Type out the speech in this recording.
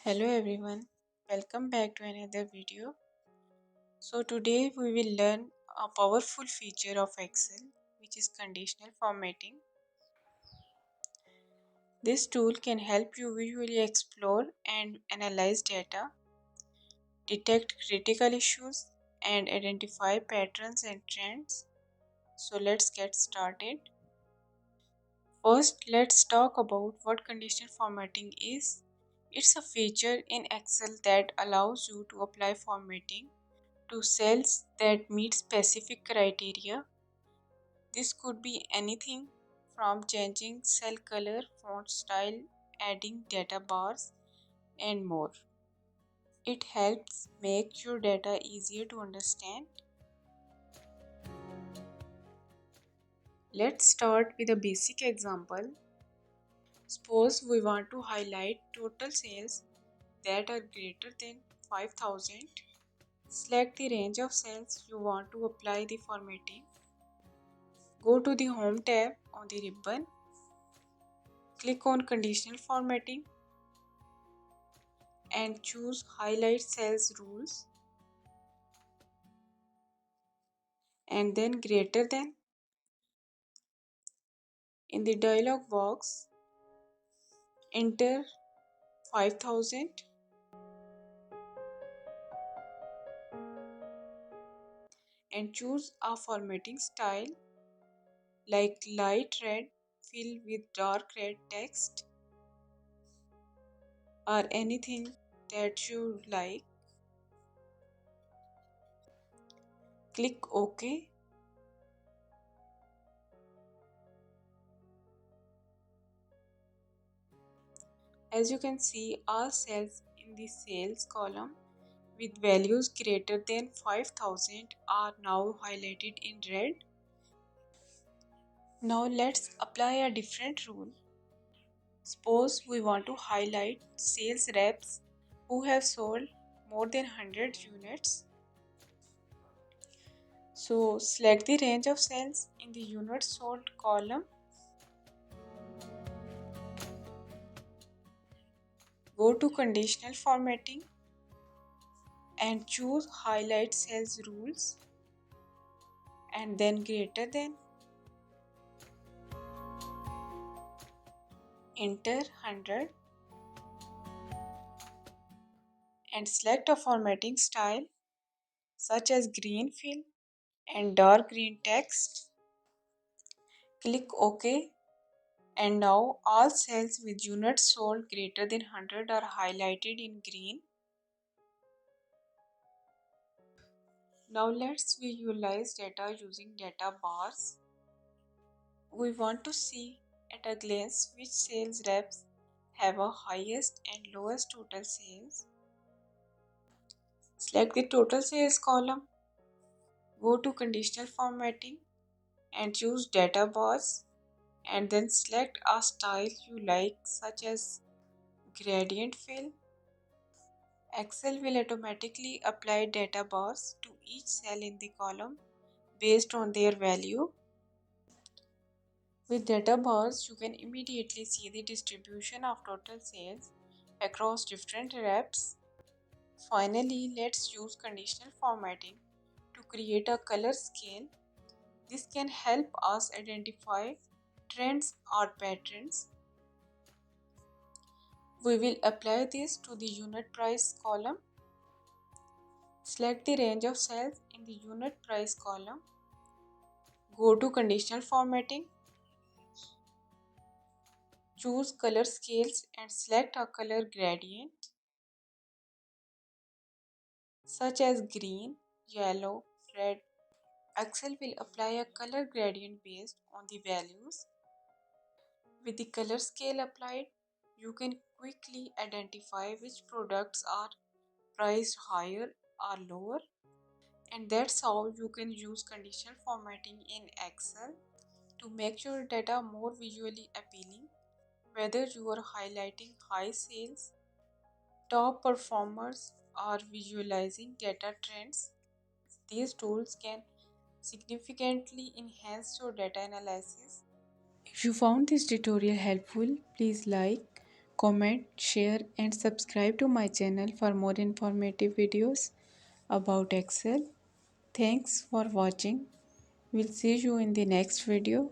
Hello everyone, welcome back to another video. So today we will learn a powerful feature of Excel, which is conditional formatting. This tool can help you visually explore and analyze data, detect critical issues, and identify patterns and trends. So let's get started. First, let's talk about what conditional formatting is. It's a feature in Excel that allows you to apply formatting to cells that meet specific criteria. This could be anything from changing cell color, font style, adding data bars, and more. It helps make your data easier to understand. Let's start with a basic example. Suppose we want to highlight total sales that are greater than 5,000. Select the range of cells you want to apply the formatting. Go to the Home tab on the ribbon. Click on Conditional Formatting and choose Highlight Cells Rules and then greater than. In the dialog box, enter 5000 and choose a formatting style like light red fill with dark red text or anything that you like. Click OK. As you can see, all cells in the sales column with values greater than 5000 are now highlighted in red. Now let's apply a different rule. Suppose we want to highlight sales reps who have sold more than 100 units. So select the range of sales in the units sold column. Go to Conditional Formatting and choose Highlight Sales Rules and then greater than. Enter 100 and select a formatting style such as green fill and dark green text. Click OK, and now all cells with units sold greater than 100 are highlighted in green. Now let's visualize data using data bars. We want to see at a glance which sales reps have a highest and lowest total sales. Select the total sales column. Go to Conditional Formatting and choose Data Bars and then select a style you like such as gradient fill. Excel will automatically apply data bars to each cell in the column based on their value. With data bars, you can immediately see the distribution of total sales across different reps. Finally, let's use conditional formatting to create a color scale. This can help us identify trends or patterns. We will apply this to the unit price column. Select the range of cells in the unit price column. Go to Conditional Formatting. Choose Color Scales and select a color gradient such as green, yellow, red. Excel will apply a color gradient based on the values. With the color scale applied, you can quickly identify which products are priced higher or lower. And that's how you can use conditional formatting in Excel to make your data more visually appealing. Whether you are highlighting high sales, top performers, or visualizing data trends, these tools can significantly enhance your data analysis. If you found this tutorial helpful, please like, Comment, share and subscribe to my channel for more informative videos about Excel. Thanks for watching. We'll see you in the next video.